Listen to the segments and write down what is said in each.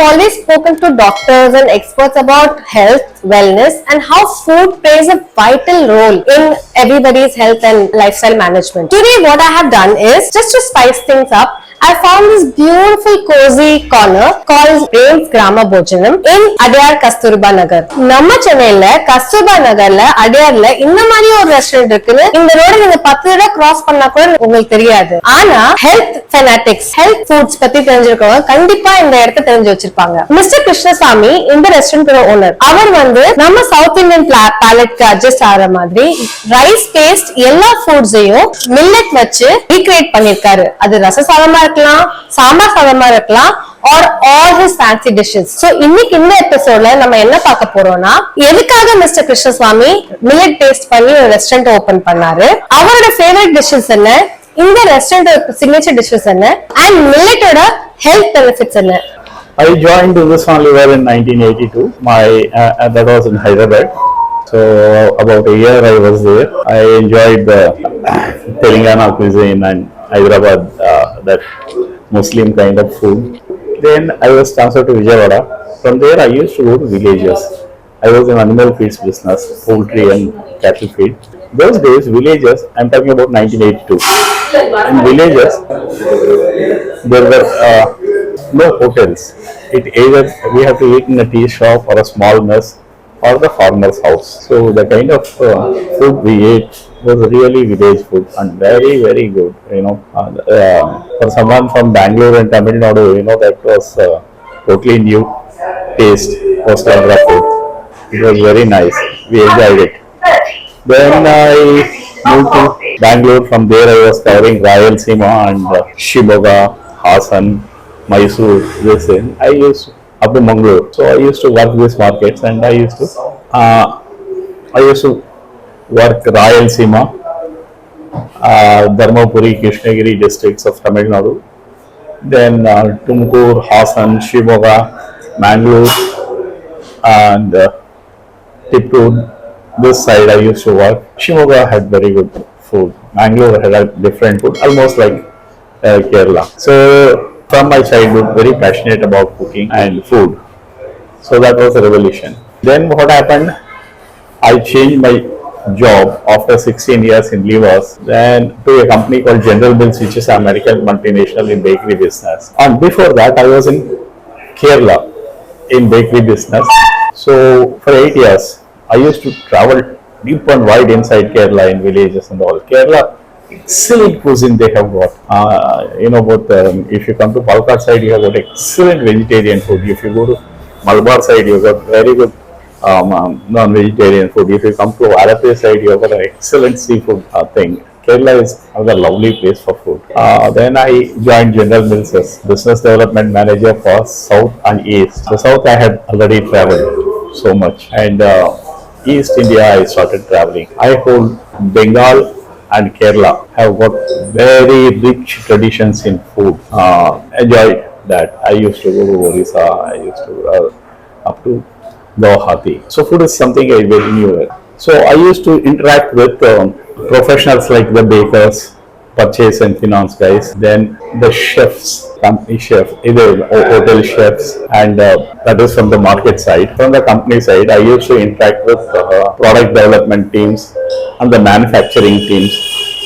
always spoken to doctors and experts about health, wellness, and how food plays a vital role in everybody's health and lifestyle management. Today, what I have done is, just to spice things up, I found this beautiful cozy corner called Prem Grama Bhojanam in Adyar Kasturba Nagar. Namma Chennaiல Kasturba Nagarல அடையார்ல இந்த மாதிரி ஒரு restaurant இருக்குன்னு இந்த ரோட நீங்க 10 தடவை cross பண்ணா கூட உங்களுக்கு தெரியாது. ஆனா ஹெல்த் ஃபெனாட்டிக்ஸ், ஹெல்த் ஃபுட்ஸ் பத்தி தெரிஞ்சிருக்கவங்க கண்டிப்பா இந்த இடத்தை தெரிஞ்சு வச்சிருப்பாங்க. மிஸ்டர் கிருஷ்ணசாமி இந்த ரெஸ்டாரண்ட் ஓனர். அவர் நம்ம சவுத் இந்தியன் பேலட்க்கு அட்ஜஸ்ட் ஆகிற மாதிரி ரைஸ் பேஸ்ட் எல்லா ஃபுட்ஸையும் மில்லட் வச்சு ரீக்ரியேட் பண்ணிருக்காரு. அது ரச சாதமா இருக்கலாம், சாம்பார் சாதமா இருக்கலாம், or all his fancy dishes. So இன்னைக்கு இந்த எபிசோட்ல நம்ம என்ன பார்க்க போறோம்னா, எதுக்காக மிஸ்டர் கிருஷ்ணசுவாமி மில்லட் பேஸ்ட் பண்ணி ஒரு ரெஸ்டாரண்ட் ஓபன் பண்ணாரு, அவரோட ஃபேவரட் டிஷஸ் என்ன, இந்த ரெஸ்டாரண்ட் சிக்னேச்சர் டிஷஸ் என்ன, and மில்லட்டோட ஹெல்த் பெனிஃபிட்ஸ் என்ன. I joined this only well in 1982. That was in Hyderabad. So about a year I was there. I enjoyed the Telangana cuisine and Hyderabad, that Muslim kind of food. Then I was transferred to Vijayawada. From there I used to go to villages. I was in animal feeds business, poultry and cattle feed. Those days villages, I'm talking about 1982. In villages there were no hotels. It either we have to eat in a tea shop or a small mess or the farmer's house. So the kind of food we ate was really village food and very, very good. For someone from Bangalore and Tamil Nadu, that was totally new taste for Andhra food. It was very nice. We enjoyed it. Then I moved to Bangalore. From there I was covering Rayalaseema and Shimoga, Hassan, Mysore, this thing. I used up to Mangalore. So I used to work these markets and I used to work Rayalaseema, Dharmapuri, Krishnagiri districts of Tamil Nadu. Then Tumkur, Hassan, Shimoga, Mangalore and Tiptur. This side I used to work. Shimoga had very good food. Mangalore had a different food, almost like Kerala. So from my childhood, very passionate about cooking and food. So that was a revolution. Then what happened? I changed my job after 16 years in Levers, then to a company called General Mills, which is an American multinational in bakery business. And before that, I was in Kerala in bakery business. So for 8 years, I used to travel deep and wide inside Kerala in villages and all. Kerala, excellent cuisine they have got. If you come to Palakkad side, you have got excellent vegetarian food. If you go to Malabar side, you have got very good non-vegetarian food. If you come to Alappuzha side, you have got an excellent seafood thing. Kerala is a lovely place for food. Then I joined General Mills as Business Development Manager for South and East. So South I had already traveled so much, and East India I started traveling. I hold Bengal and Kerala have got very rich traditions in food. Enjoyed that. I used to go to Orissa. I used to up to Guwahati. So food is something I very new with. So I used to interact with professionals like the bakers, purchase and finance guys, then the chefs, company chefs, either hotel chefs, and that is from the market side. From the company side, I used to interact with product development teams and the manufacturing teams.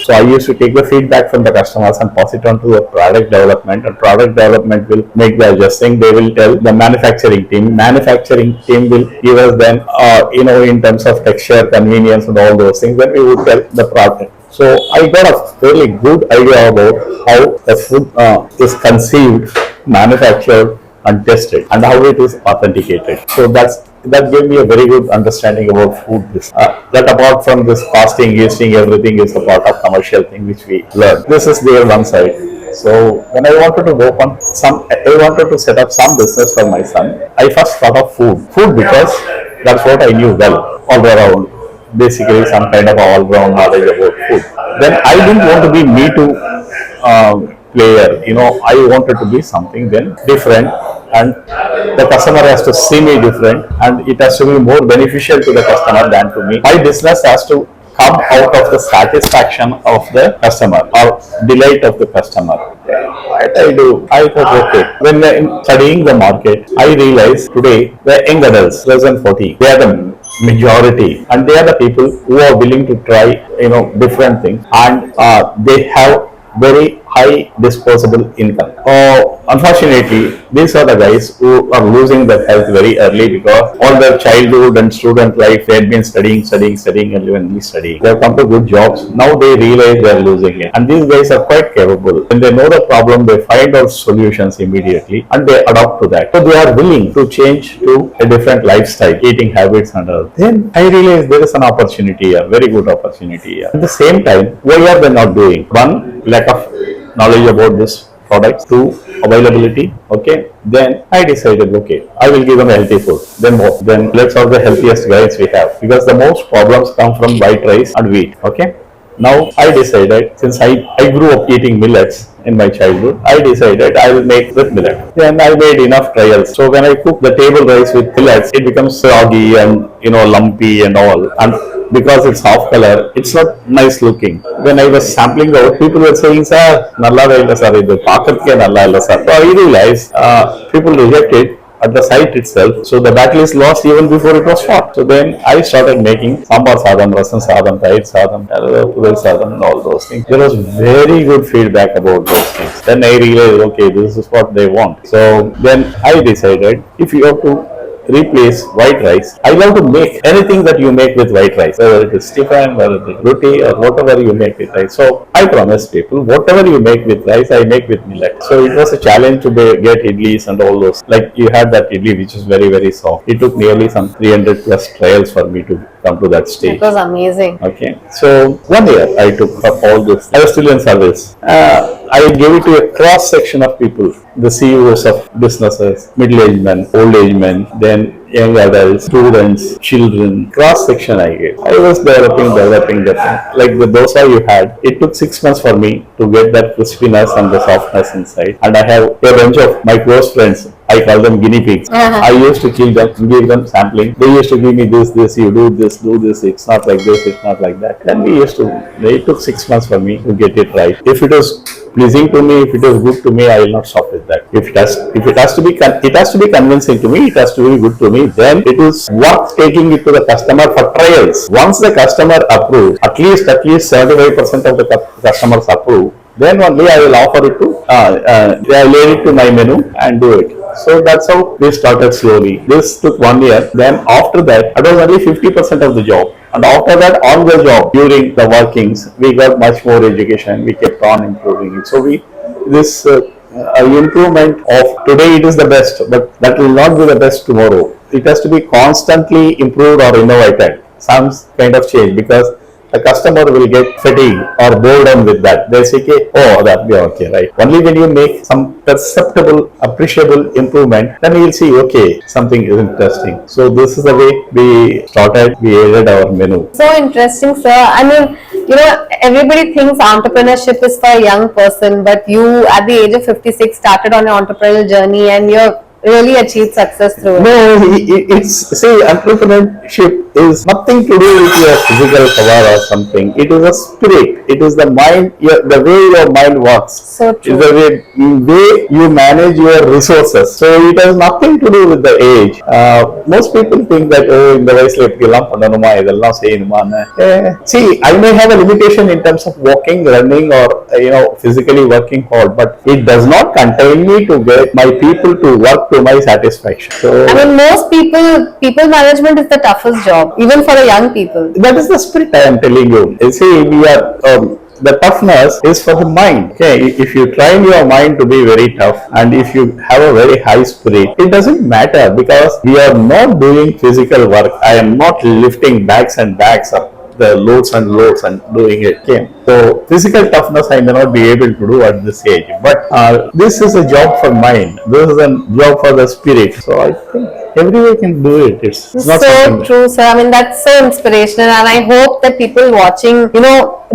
So I used to take the feedback from the customers and pass it on to the product development, and product development will make the adjusting. They will tell the manufacturing team. Manufacturing team will give us then, in terms of texture, convenience and all those things. Then we would tell the product. So I got a fairly good idea about how the food is conceived, manufactured and tested, and how it is authenticated. So that gave me a very good understanding about food. That apart from this costing, yeasting, everything is a part of commercial thing which we learned. This is their one side. So when I wanted to I wanted to set up some business for my son. I first thought of food because that's what I knew well, all around. Basically some kind of all-round knowledge about food. Then I didn't want to be me too player. I wanted to be something then different, and the customer has to see me different, and it has to be more beneficial to the customer than to me. My business has to come out of the satisfaction of the customer or delight of the customer. What I do, I thought, okay, when I'm studying the market, I realized today the young adults, less than 40, they are the majority, and they are the people who are willing to try, different things, and they have very high disposable income. Unfortunately, these are the guys who are losing their health very early because all their childhood and student life they had been studying and evenly studying. They have come to good jobs. Now they realize they are losing it. And these guys are quite capable. When they know the problem, they find out solutions immediately and they adopt to that. So they are willing to change to a different lifestyle, eating habits and all. Then I realize there is an opportunity here, very good opportunity here. At the same time, what are they not doing? One, lack of knowledge about this product. Two, availability. Okay, then I decided, okay, I will give them healthy food. Then what? Then let's have the healthiest guys we have, because the most problems come from white rice and wheat. Okay, now I decided, since I grew up eating millets in my childhood, I decided I will make with millet. Then I made enough trials. So when I cook the table rice with millets, it becomes soggy and lumpy and all. And because it's half color, it's not nice looking. When I was sampling out, people were saying, "Sir, nalla illa sir, idu paakatke nalla illa sir." So I realized people reject it at the site itself. So the battle is lost even before it was fought. So then I started making sambar sadam, rasam sadam, tayir sadam, pudal sadam and all those things. There was very good feedback about those things. Then I realized, okay, this is what they want. So then I decided, if you have to replace white rice, I love to make anything that you make with white rice, whether it is tiffin, whether it is roti, or whatever you make with rice. So I promise people, whatever you make with rice, I make with millet. So it was a challenge to get idlis and all those. Like you had that idli which is very, very soft. It took nearly some 300 plus trials for me to come to that stage. It was amazing. Okay, so 1 year I took up all this. I was still in service. I gave it to a cross section of people, the CEOs of businesses, middle-aged men, old-aged men, then young adults, students, children, cross section I gave. I was developing. Like the dosa you had, it took 6 months for me to get that crispiness and the softness inside. And I have a bunch of my close friends. I call them guinea pigs. I used to kill them, give them sampling. They used to give me this, you do this, it's not like this, it's not like that. Then it took 6 months for me to get it right. If it was pleasing to me, if it was good to me, I will not stop with that. If it has to be convincing to me, it has to be good to me, then it is worth taking it to the customer for trials. Once the customer approves, at least 75% of the customers approve, then only I will offer it to, I laid it to my menu and do it. So that's how we started slowly. This took 1 year. Then after that, it was only 50% of the job. And after that, on the job, during the workings, we got much more education. We kept on improving it. So this improvement of today, it is the best, but that will not be the best tomorrow. It has to be constantly improved or innovated. Some kind of change, because the customer will get fatigued or boredom with that. They say, oh, that be okay, right? Only when you make some perceptible, appreciable improvement, then you will see, okay, something is interesting. So this is the way we started, we added our menu. So interesting, sir. I mean, everybody thinks entrepreneurship is for a young person, but you at the age of 56 started on an entrepreneurial journey and you're really achieved success through it. No, entrepreneurship is nothing to do with your physical power or something. It is a spirit. It is the mind, the way your mind works. So true. It's the way you manage your resources. So it has nothing to do with the age. Most people think that, in the vayasla ipdilam pandanuma idella seiyuma. See, I may have a limitation in terms of walking, running, or physically working hard, but it does not contain me to get my people to work to my satisfaction. So I mean, most people management is the toughest job, even for the young people. That is the spirit I am telling you. See, we are the toughness is for the mind. Okay, if you train your mind to be very tough, and if you have a very high spirit, it doesn't matter, because we are not doing physical work. I am not lifting bags and bags up the loads and doing it. Okay. So physical toughness I may not be able to do at this age, but this is a job for mind. This is a job for the spirit. So I think everyone can do it. It's not so true, sir. I mean, that's so inspirational, and I hope that people watching,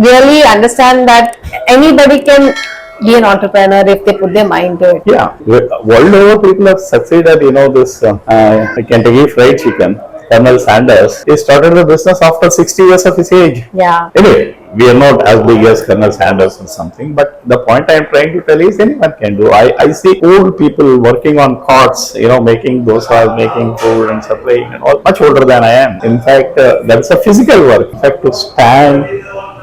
really understand that anybody can be an entrepreneur if they put their mind to it. Yeah, world over people have succeeded. This Kentucky Fried Chicken. Colonel Sanders, he started the business after 60 years of his age. Yeah. Anyway, we are not as big as Colonel Sanders or something, but the point I am trying to tell is anyone can do. I see old people working on carts, making dosas, making food and supplying and all, much older than I am. In fact, that's a physical work. In fact, to stand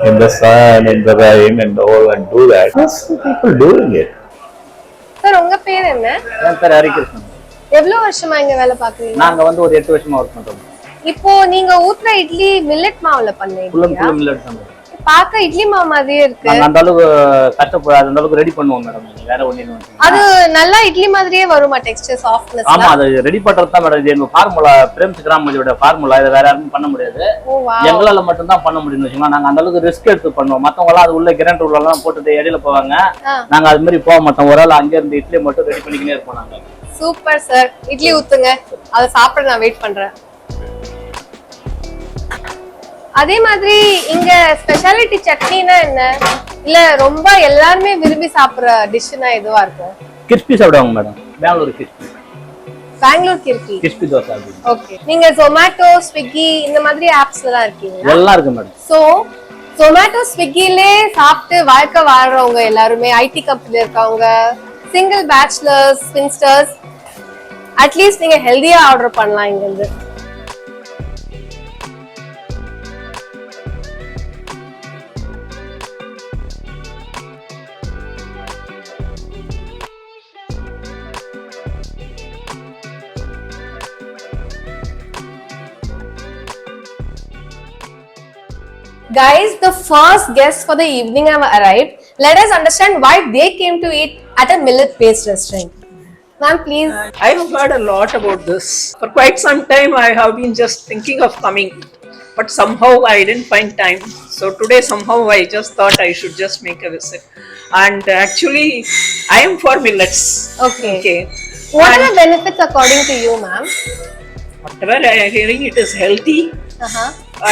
in the sun, in the rain and all and do that, there's people doing it. Sir உங்க பேர் என்ன? என் பேர் ஹரிகிருஷ்ணன். எவ்வளவு வருஷமா இங்க வேலை பாக்குறீங்க? நாங்க வந்து ஒரு 8 வருஷமா ஒர்க் பண்றோம். இப்போ நீங்க ஊத்துற இட்லி மில்லட் மாவுல பண்ணீங்க. ஃபுல் மில்லட் தான். பாக்க இட்லி மாவு மாதிரியே இருக்கு. நாங்க அந்த அளவுக்கு அந்த அளவுக்கு ரெடி பண்ணுவோம் மேடம். வேற ஒண்ணு இல்ல. அது நல்லா இட்லி மாதிரியே வருமா டெக்ஸ்சர் சாஃப்ட்னஸ்? ஆமா, அது ரெடி பண்றது தான் மேடம். இது ஃபார்முலா பிரேம் கிராமா பஜோட ஃபார்முலா. இத வேற யாரும் பண்ண முடியாது. எங்களால மட்டும் தான் பண்ண முடியும்னு வெச்சுங்க. நாங்க அந்த அளவுக்கு ரிஸ்க் எடுத்து பண்ணுவோம். மத்தவங்க எல்லாம் அது உள்ள கிரைண்டர் உள்ள எல்லாம் போட்டு இடையில போவாங்க. நாங்க அது மாதிரி போக மாட்டோம். ஒரு ஆள் அங்க இருந்து இட்லி மட்டும் ரெடி பண்ணிக்கினே இருப்போம் நாங்க. Super sir. இட்லி ஊத்துங்க. அத சாப்பிட நான் வெயிட் பண்றேன். அதே மாதிரி இங்க ஸ்பெஷாலிட்டி சட்னினா என்ன? இல்ல ரொம்ப எல்லாரும் விரும்பி சாப்பிடுற டிஷ்னா எதுவா இருக்கும்? கிறிஸ்பி சாப்பிடுவாங்க madam. Bangalore crispy. Bangalore crispy dosa. Okay. நீங்க Zomato, Swiggy இந்த மாதிரி ஆப்ஸ்ல தான் இருக்கீங்க? எல்லாம் இருக்கு மேடம். சோ Zomato, Swiggyலே சாப்பிட்டு வாழ்க்கை வாழ்றவங்க எல்லாரும் ஐடி கம்பெனில இருக்கவங்க, சிங்கிள் பேச்சுலர்ஸ், ஸ்பின்ஸ்டர்ஸ், அட்லீஸ்ட் நீங்க ஹெல்தியா ஆர்டர் பண்ணலாம் இங்க இருந்து. Guys, the first guests for the evening have arrived. Let us understand why they came to eat at a millet-based restaurant. Ma'am, please. I have heard a lot about this. For quite some time, I have been just thinking of coming, but somehow I didn't find time. So today, somehow I just thought I should just make a visit. And actually, I am for millets. Okay. What are the benefits according to you, ma'am? Whatever I am hearing, it is healthy.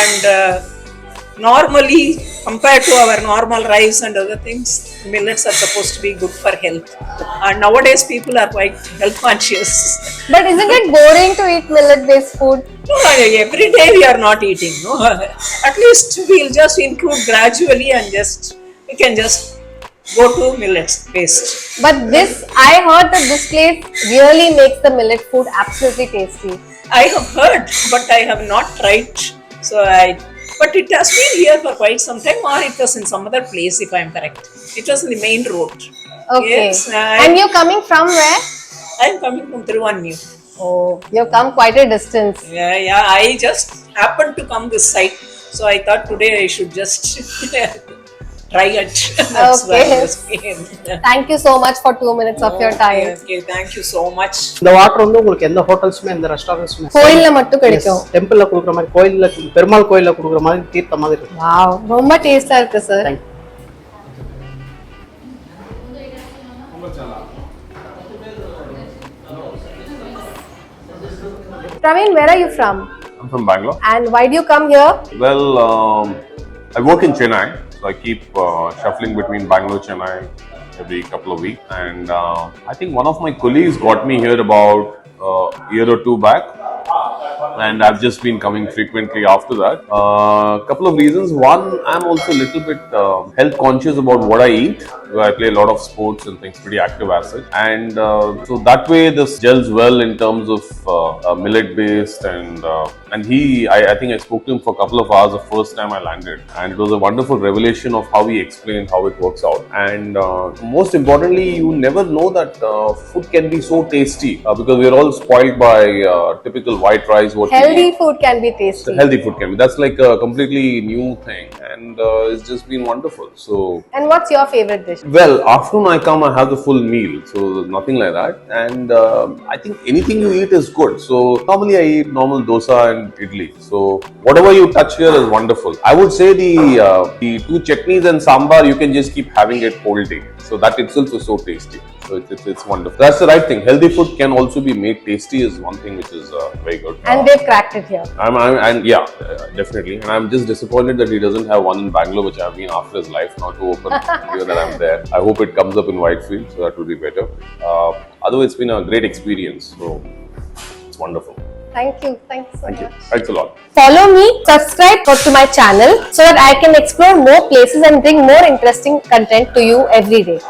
And normally, compared to our normal rice and other things, millets are supposed to be good for health. And nowadays, people are quite health conscious. But isn't it boring to eat millet-based food? No, every day we are not eating. No, at least we'll just include gradually and we can just go to millets-based. But I heard that this place really makes the millet food absolutely tasty. I have heard, but I have not tried. But it has been here for quite some time, or it was in some other place, if I am correct. It was in the main road. Okay. Yes, and you're coming from where? I am coming from Thiruvanniyu. Oh, you've come quite a distance. Yeah. I just happened to come this side, so I thought today I should just try it. That's why I just came. Thank you so much for 2 minutes of your time. Okay, thank you so much. இந்த water வந்து உங்களுக்கு எந்த ஹோட்டல்ஸ்மே எந்த ரெஸ்டாரண்ட்ஸ்மே கோயில்ல மட்டும் கிடைக்கும். டெம்பிள்ல கொடுக்குற மாதிரி, கோயில்ல பெருமாள் கோயில்ல கொடுக்குற மாதிரி தீர்த்த மாதிரி இருக்கு. வாவ், ரொம்ப டேஸ்டா இருக்கு sir. Praveen, where are you from? I'm from Bangalore. And why do you come here? Well, I work in Chennai, so I keep shuffling between Bangalore, Chennai every couple of weeks. And I think one of my colleagues got me here about a year or two back. And I've just been coming frequently after that. Couple of reasons. One, I'm also a little bit health conscious about what I eat. I play a lot of sports and things, pretty active as such. And so that way this gels well in terms of millet based and I think I spoke to him for a couple of hours the first time I landed. And it was a wonderful revelation of how he explained how it works out. And most importantly, you never know that food can be so tasty because we're all spoiled by typical white rice. Healthy food can be tasty. Healthy food can be. That's like a completely new thing, and it's just been wonderful. So. And what's your favorite dish? Well, afternoon I come, I have the full meal, so nothing like that. And I think anything you eat is good. So normally I eat normal dosa and idli. So whatever you touch here is wonderful. I would say the two chutneys and sambar you can just keep having it whole day. So that itself is so tasty. So it's wonderful. That's the right thing. Healthy food can also be made tasty is one thing which is very good. And they've cracked it here. Definitely. And I'm just disappointed that he doesn't have one in Bangalore, which I've been after his life, not to open here that I'm there. I hope it comes up in Whitefield, so that will be better. Otherwise, it's been a great experience. So it's wonderful. Thank you. Thank you so Thank you. much. Thanks a lot. Follow me, subscribe to my channel so that I can explore more places and bring more interesting content to you every day.